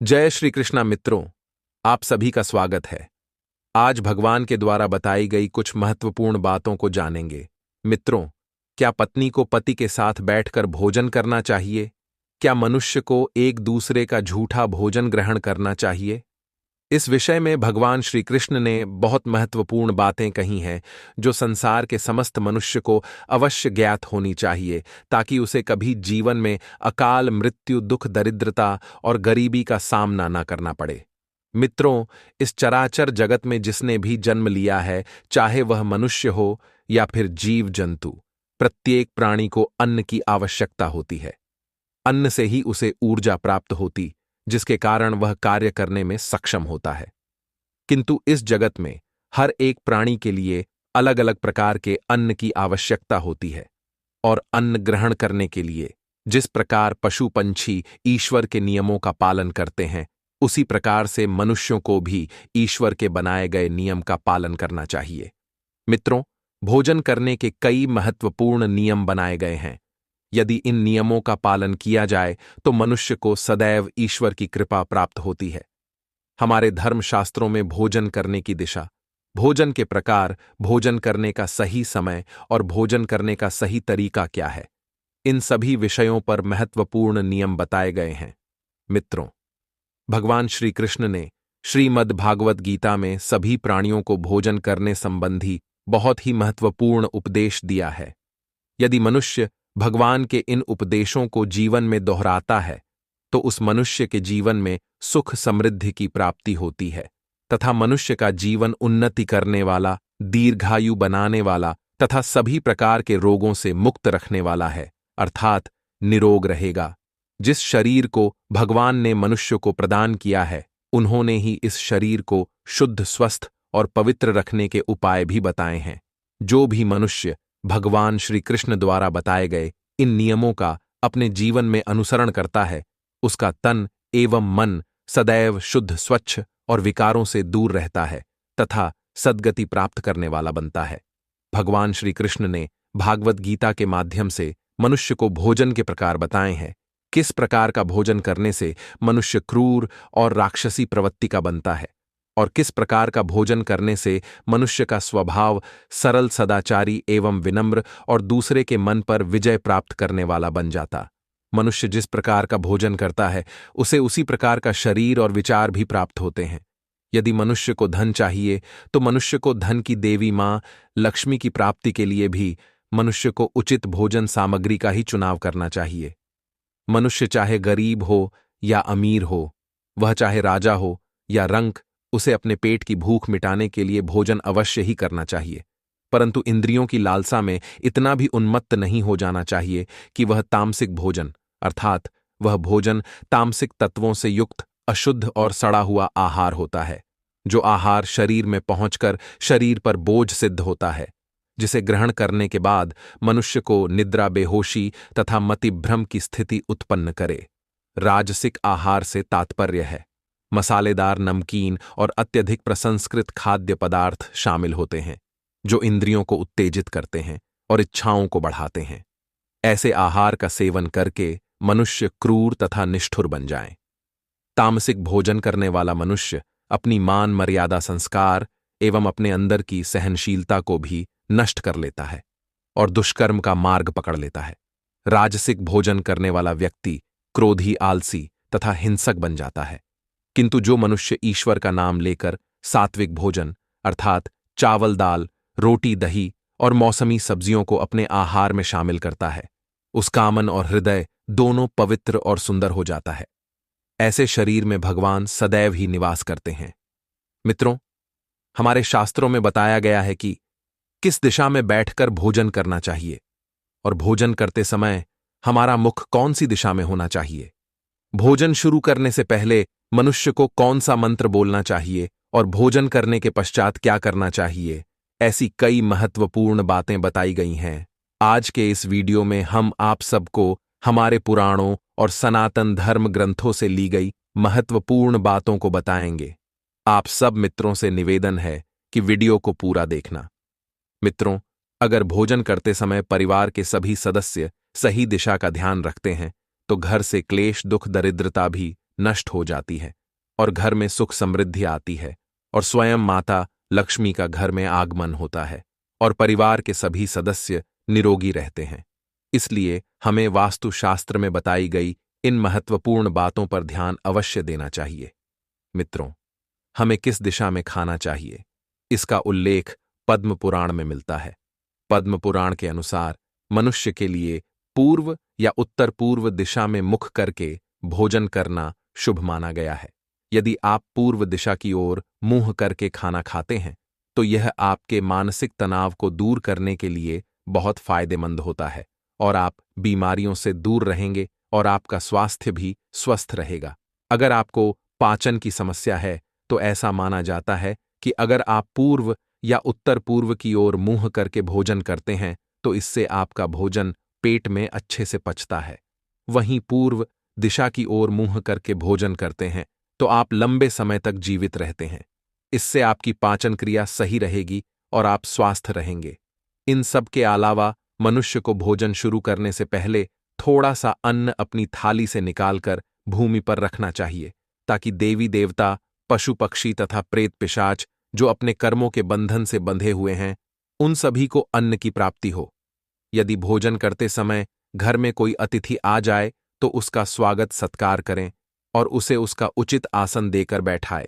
जय श्री कृष्णा मित्रों, आप सभी का स्वागत है। आज भगवान के द्वारा बताई गई कुछ महत्वपूर्ण बातों को जानेंगे। मित्रों, क्या पत्नी को पति के साथ बैठकर भोजन करना चाहिए? क्या मनुष्य को एक दूसरे का झूठा भोजन ग्रहण करना चाहिए? इस विषय में भगवान श्री कृष्ण ने बहुत महत्वपूर्ण बातें कही हैं, जो संसार के समस्त मनुष्य को अवश्य ज्ञात होनी चाहिए, ताकि उसे कभी जीवन में अकाल मृत्यु, दुख, दरिद्रता और गरीबी का सामना न करना पड़े। मित्रों, इस चराचर जगत में जिसने भी जन्म लिया है, चाहे वह मनुष्य हो या फिर जीव जंतु, प्रत्येक प्राणी को अन्न की आवश्यकता होती है। अन्न से ही उसे ऊर्जा प्राप्त होती, जिसके कारण वह कार्य करने में सक्षम होता है। किंतु इस जगत में हर एक प्राणी के लिए अलग अलग प्रकार के अन्न की आवश्यकता होती है, और अन्न ग्रहण करने के लिए जिस प्रकार पशु पंछी ईश्वर के नियमों का पालन करते हैं, उसी प्रकार से मनुष्यों को भी ईश्वर के बनाए गए नियम का पालन करना चाहिए। मित्रों, भोजन करने के कई महत्वपूर्ण नियम बनाए गए हैं। यदि इन नियमों का पालन किया जाए तो मनुष्य को सदैव ईश्वर की कृपा प्राप्त होती है। हमारे धर्मशास्त्रों में भोजन करने की दिशा, भोजन के प्रकार, भोजन करने का सही समय और भोजन करने का सही तरीका क्या है, इन सभी विषयों पर महत्वपूर्ण नियम बताए गए हैं। मित्रों, भगवान श्री कृष्ण ने श्रीमद् भागवत गीता में सभी प्राणियों को भोजन करने संबंधी बहुत ही महत्वपूर्ण उपदेश दिया है। यदि मनुष्य भगवान के इन उपदेशों को जीवन में दोहराता है, तो उस मनुष्य के जीवन में सुख समृद्धि की प्राप्ति होती है तथा मनुष्य का जीवन उन्नति करने वाला, दीर्घायु बनाने वाला तथा सभी प्रकार के रोगों से मुक्त रखने वाला है, अर्थात निरोग रहेगा। जिस शरीर को भगवान ने मनुष्य को प्रदान किया है, उन्होंने ही इस शरीर को शुद्ध, स्वस्थ और पवित्र रखने के उपाय भी बताए हैं। जो भी मनुष्य भगवान श्री कृष्ण द्वारा बताए गए इन नियमों का अपने जीवन में अनुसरण करता है, उसका तन एवं मन सदैव शुद्ध, स्वच्छ और विकारों से दूर रहता है तथा सद्गति प्राप्त करने वाला बनता है। भगवान श्री कृष्ण ने भागवत गीता के माध्यम से मनुष्य को भोजन के प्रकार बताए हैं। किस प्रकार का भोजन करने से मनुष्य क्रूर और राक्षसी प्रवृत्ति का बनता है, और किस प्रकार का भोजन करने से मनुष्य का स्वभाव सरल, सदाचारी एवं विनम्र और दूसरे के मन पर विजय प्राप्त करने वाला बन जाता। मनुष्य जिस प्रकार का भोजन करता है, उसे उसी प्रकार का शरीर और विचार भी प्राप्त होते हैं। यदि मनुष्य को धन चाहिए, तो मनुष्य को धन की देवी मां लक्ष्मी की प्राप्ति के लिए भी मनुष्य को उचित भोजन सामग्री का ही चुनाव करना चाहिए। मनुष्य चाहे गरीब हो या अमीर हो, वह चाहे राजा हो या रंक, उसे अपने पेट की भूख मिटाने के लिए भोजन अवश्य ही करना चाहिए, परंतु इंद्रियों की लालसा में इतना भी उन्मत्त नहीं हो जाना चाहिए कि वह तामसिक भोजन, अर्थात वह भोजन तामसिक तत्वों से युक्त अशुद्ध और सड़ा हुआ आहार होता है, जो आहार शरीर में पहुंचकर शरीर पर बोझ सिद्ध होता है, जिसे ग्रहण करने के बाद मनुष्य को निद्रा, बेहोशी तथा मतिभ्रम की स्थिति उत्पन्न करे। राजसिक आहार से तात्पर्य है मसालेदार, नमकीन और अत्यधिक प्रसंस्कृत खाद्य पदार्थ शामिल होते हैं, जो इंद्रियों को उत्तेजित करते हैं और इच्छाओं को बढ़ाते हैं। ऐसे आहार का सेवन करके मनुष्य क्रूर तथा निष्ठुर बन जाए। तामसिक भोजन करने वाला मनुष्य अपनी मान मर्यादा, संस्कार एवं अपने अंदर की सहनशीलता को भी नष्ट कर लेता है और दुष्कर्म का मार्ग पकड़ लेता है। राजसिक भोजन करने वाला व्यक्ति क्रोधी, आलसी तथा हिंसक बन जाता है। किंतु जो मनुष्य ईश्वर का नाम लेकर सात्विक भोजन, अर्थात चावल, दाल, रोटी, दही और मौसमी सब्जियों को अपने आहार में शामिल करता है, उसका मन और हृदय दोनों पवित्र और सुंदर हो जाता है। ऐसे शरीर में भगवान सदैव ही निवास करते हैं। मित्रों, हमारे शास्त्रों में बताया गया है कि किस दिशा में बैठकर भोजन करना चाहिए और भोजन करते समय हमारा मुख कौन सी दिशा में होना चाहिए। भोजन शुरू करने से पहले मनुष्य को कौन सा मंत्र बोलना चाहिए और भोजन करने के पश्चात क्या करना चाहिए, ऐसी कई महत्वपूर्ण बातें बताई गई हैं। आज के इस वीडियो में हम आप सबको हमारे पुराणों और सनातन धर्म ग्रंथों से ली गई महत्वपूर्ण बातों को बताएंगे। आप सब मित्रों से निवेदन है कि वीडियो को पूरा देखना। मित्रों, अगर भोजन करते समय परिवार के सभी सदस्य सही दिशा का ध्यान रखते हैं, तो घर से क्लेश, दुख, दरिद्रता भी नष्ट हो जाती है और घर में सुख समृद्धि आती है और स्वयं माता लक्ष्मी का घर में आगमन होता है और परिवार के सभी सदस्य निरोगी रहते हैं। इसलिए हमें वास्तुशास्त्र में बताई गई इन महत्वपूर्ण बातों पर ध्यान अवश्य देना चाहिए। मित्रों, हमें किस दिशा में खाना चाहिए, इसका उल्लेख पद्म पुराण में मिलता है। पद्म पुराण के अनुसार मनुष्य के लिए पूर्व या उत्तर पूर्व दिशा में मुख करके भोजन करना शुभ माना गया है। यदि आप पूर्व दिशा की ओर मुंह करके खाना खाते हैं तो यह आपके मानसिक तनाव को दूर करने के लिए बहुत फायदेमंद होता है और आप बीमारियों से दूर रहेंगे और आपका स्वास्थ्य भी स्वस्थ रहेगा। अगर आपको पाचन की समस्या है तो ऐसा माना जाता है कि अगर आप पूर्व या उत्तर पूर्व की ओर मुंह करके भोजन करते हैं तो इससे आपका भोजन पेट में अच्छे से पचता है। वहीं पूर्व दिशा की ओर मुंह करके भोजन करते हैं तो आप लंबे समय तक जीवित रहते हैं। इससे आपकी पाचन क्रिया सही रहेगी और आप स्वस्थ रहेंगे। इन सब के अलावा मनुष्य को भोजन शुरू करने से पहले थोड़ा सा अन्न अपनी थाली से निकालकर भूमि पर रखना चाहिए ताकि देवी देवता, पशु पक्षी तथा प्रेत पिशाच जो अपने कर्मों के बंधन से बंधे हुए हैं उन सभी को अन्न की प्राप्ति हो। यदि भोजन करते समय घर में कोई अतिथि आ जाए तो उसका स्वागत सत्कार करें और उसे उसका उचित आसन देकर बैठाए।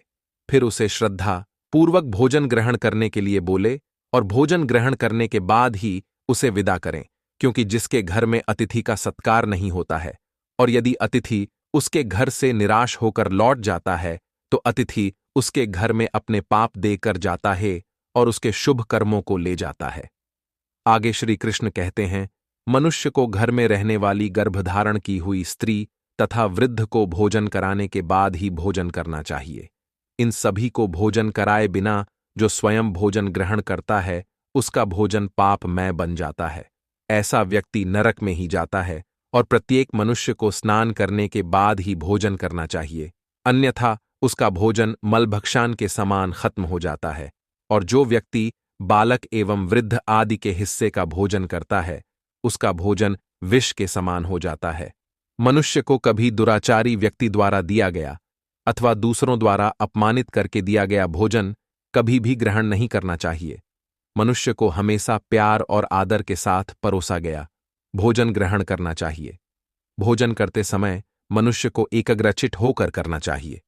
फिर उसे श्रद्धा पूर्वक भोजन ग्रहण करने के लिए बोले और भोजन ग्रहण करने के बाद ही उसे विदा करें, क्योंकि जिसके घर में अतिथि का सत्कार नहीं होता है और यदि अतिथि उसके घर से निराश होकर लौट जाता है तो अतिथि उसके घर में अपने पाप देकर जाता है और उसके शुभ कर्मों को ले जाता है। आगे श्री कृष्ण कहते हैं, मनुष्य को घर में रहने वाली गर्भधारण की हुई स्त्री तथा वृद्ध को भोजन कराने के बाद ही भोजन करना चाहिए। इन सभी को भोजन कराए बिना जो स्वयं भोजन ग्रहण करता है उसका भोजन पापमय बन जाता है। ऐसा व्यक्ति नरक में ही जाता है और प्रत्येक मनुष्य को स्नान करने के बाद ही भोजन करना चाहिए, अन्यथा उसका भोजन मलभक्षण के समान खत्म हो जाता है। और जो व्यक्ति बालक एवं वृद्ध आदि के हिस्से का भोजन करता है उसका भोजन विष के समान हो जाता है। मनुष्य को कभी दुराचारी व्यक्ति द्वारा दिया गया अथवा दूसरों द्वारा अपमानित करके दिया गया भोजन कभी भी ग्रहण नहीं करना चाहिए। मनुष्य को हमेशा प्यार और आदर के साथ परोसा गया भोजन ग्रहण करना चाहिए। भोजन करते समय मनुष्य को एकाग्रचित होकर करना चाहिए।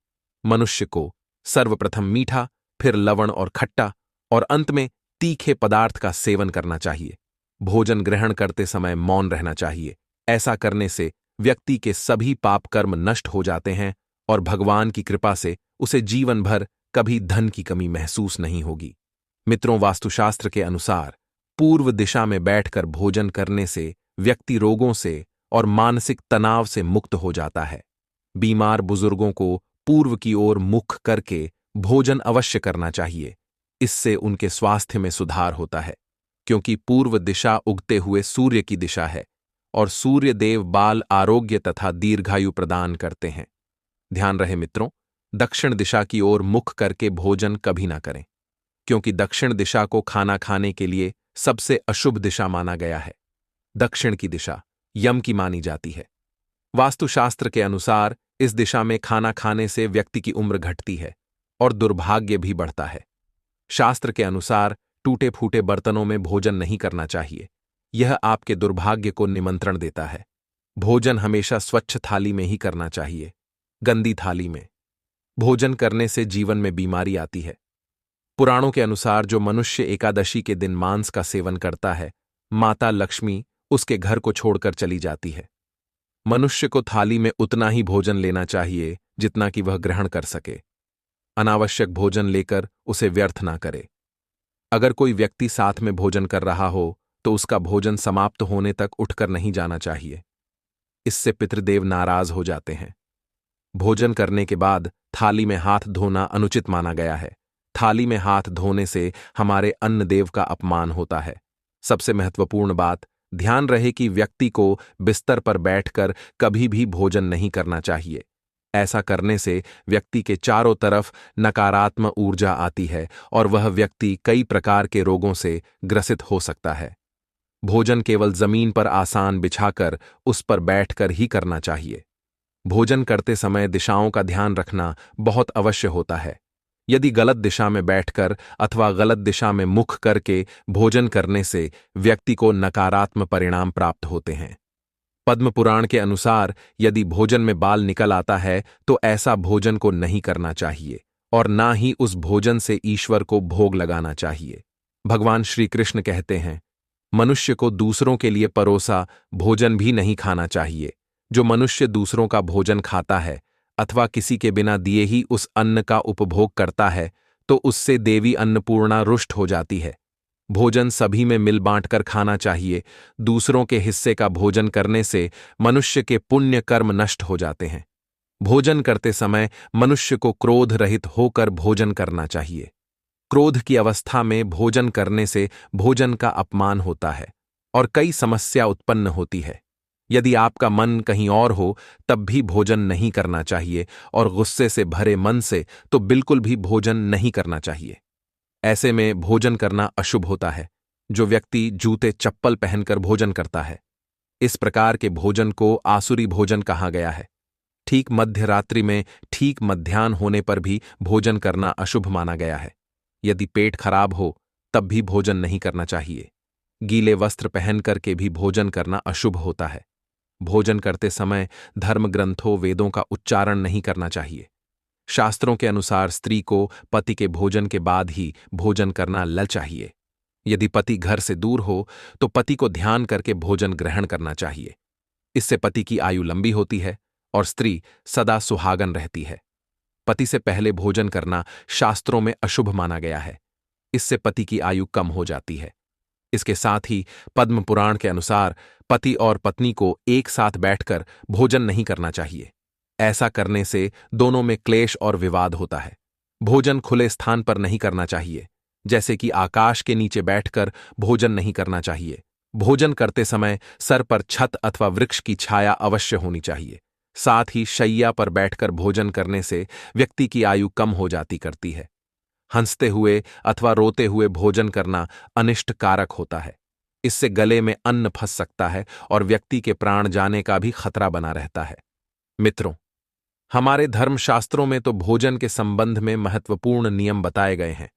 मनुष्य को सर्वप्रथम मीठा, फिर लवण और खट्टा और अंत में तीखे पदार्थ का सेवन करना चाहिए। भोजन ग्रहण करते समय मौन रहना चाहिए। ऐसा करने से व्यक्ति के सभी पाप कर्म नष्ट हो जाते हैं और भगवान की कृपा से उसे जीवन भर कभी धन की कमी महसूस नहीं होगी। मित्रों, वास्तुशास्त्र के अनुसार पूर्व दिशा में बैठकर भोजन करने से व्यक्ति रोगों से और मानसिक तनाव से मुक्त हो जाता है। बीमार बुजुर्गों को पूर्व की ओर मुख करके भोजन अवश्य करना चाहिए। इससे उनके स्वास्थ्य में सुधार होता है, क्योंकि पूर्व दिशा उगते हुए सूर्य की दिशा है और सूर्य देव बाल आरोग्य तथा दीर्घायु प्रदान करते हैं। ध्यान रहे मित्रों, दक्षिण दिशा की ओर मुख करके भोजन कभी ना करें, क्योंकि दक्षिण दिशा को खाना खाने के लिए सबसे अशुभ दिशा माना गया है। दक्षिण की दिशा यम की मानी जाती है। वास्तुशास्त्र के अनुसार इस दिशा में खाना खाने से व्यक्ति की उम्र घटती है और दुर्भाग्य भी बढ़ता है। शास्त्र के अनुसार टूटे फूटे बर्तनों में भोजन नहीं करना चाहिए, यह आपके दुर्भाग्य को निमंत्रण देता है। भोजन हमेशा स्वच्छ थाली में ही करना चाहिए। गंदी थाली में भोजन करने से जीवन में बीमारी आती है। पुराणों के अनुसार जो मनुष्य एकादशी के दिन मांस का सेवन करता है, माता लक्ष्मी उसके घर को छोड़कर चली जाती है। मनुष्य को थाली में उतना ही भोजन लेना चाहिए जितना कि वह ग्रहण कर सके। अनावश्यक भोजन लेकर उसे व्यर्थ ना करे। अगर कोई व्यक्ति साथ में भोजन कर रहा हो तो उसका भोजन समाप्त होने तक उठकर नहीं जाना चाहिए। इससे पितृदेव नाराज हो जाते हैं। भोजन करने के बाद थाली में हाथ धोना अनुचित माना गया है। थाली में हाथ धोने से हमारे अन्न देव का अपमान होता है। सबसे महत्वपूर्ण बात, ध्यान रहे कि व्यक्ति को बिस्तर पर बैठकर कभी भी भोजन नहीं करना चाहिए। ऐसा करने से व्यक्ति के चारों तरफ नकारात्मक ऊर्जा आती है और वह व्यक्ति कई प्रकार के रोगों से ग्रसित हो सकता है। भोजन केवल जमीन पर आसान बिछाकर उस पर बैठकर ही करना चाहिए। भोजन करते समय दिशाओं का ध्यान रखना बहुत अवश्य होता है। यदि गलत दिशा में बैठकर अथवा गलत दिशा में मुख करके भोजन करने से व्यक्ति को नकारात्मक परिणाम प्राप्त होते हैं। पद्म पुराण के अनुसार यदि भोजन में बाल निकल आता है तो ऐसा भोजन को नहीं करना चाहिए और ना ही उस भोजन से ईश्वर को भोग लगाना चाहिए। भगवान श्री कृष्ण कहते हैं, मनुष्य को दूसरों के लिए परोसा भोजन भी नहीं खाना चाहिए। जो मनुष्य दूसरों का भोजन खाता है अथवा किसी के बिना दिए ही उस अन्न का उपभोग करता है तो उससे देवी अन्नपूर्णा रुष्ट हो जाती है। भोजन सभी में मिल बांटकर खाना चाहिए। दूसरों के हिस्से का भोजन करने से मनुष्य के पुण्य कर्म नष्ट हो जाते हैं। भोजन करते समय मनुष्य को क्रोध रहित होकर भोजन करना चाहिए। क्रोध की अवस्था में भोजन करने से भोजन का अपमान होता है और कई समस्या उत्पन्न होती है। यदि आपका मन कहीं और हो तब भी भोजन नहीं करना चाहिए और गुस्से से भरे मन से तो बिल्कुल भी भोजन नहीं करना चाहिए। ऐसे में भोजन करना अशुभ होता है। जो व्यक्ति जूते चप्पल पहनकर भोजन करता है, इस प्रकार के भोजन को आसुरी भोजन कहा गया है। ठीक मध्य रात्रि में ठीक मध्याह्न होने पर भी भोजन करना अशुभ माना गया है। यदि पेट खराब हो तब भी भोजन नहीं करना चाहिए। गीले वस्त्र पहन करके भी भोजन करना अशुभ होता है। भोजन करते समय धर्म ग्रंथों वेदों का उच्चारण नहीं करना चाहिए। शास्त्रों के अनुसार स्त्री को पति के भोजन के बाद ही भोजन करना चाहिए। यदि पति घर से दूर हो तो पति को ध्यान करके भोजन ग्रहण करना चाहिए। इससे पति की आयु लंबी होती है और स्त्री सदा सुहागन रहती है। पति से पहले भोजन करना शास्त्रों में अशुभ माना गया है। इससे पति की आयु कम हो जाती है। इसके साथ ही पद्म पुराण के अनुसार पति और पत्नी को एक साथ बैठकर भोजन नहीं करना चाहिए। ऐसा करने से दोनों में क्लेश और विवाद होता है। भोजन खुले स्थान पर नहीं करना चाहिए, जैसे कि आकाश के नीचे बैठकर भोजन नहीं करना चाहिए। भोजन करते समय सर पर छत अथवा वृक्ष की छाया अवश्य होनी चाहिए। साथ ही शैया पर बैठकर भोजन करने से व्यक्ति की आयु कम हो जाती करती है। हंसते हुए अथवा रोते हुए भोजन करना अनिष्ट कारक होता है। इससे गले में अन्न फंस सकता है और व्यक्ति के प्राण जाने का भी खतरा बना रहता है। मित्रों, हमारे धर्मशास्त्रों में तो भोजन के संबंध में महत्वपूर्ण नियम बताए गए हैं।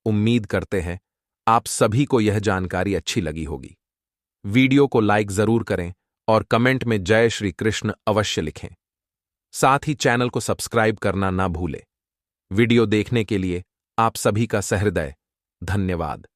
उम्मीद करते हैं आप सभी को यह जानकारी अच्छी लगी होगी। वीडियो को लाइक जरूर करें और कमेंट में जय श्री कृष्ण अवश्य लिखें। साथ ही चैनल को सब्सक्राइब करना ना भूलें। वीडियो देखने के लिए आप सभी का सहृदय धन्यवाद।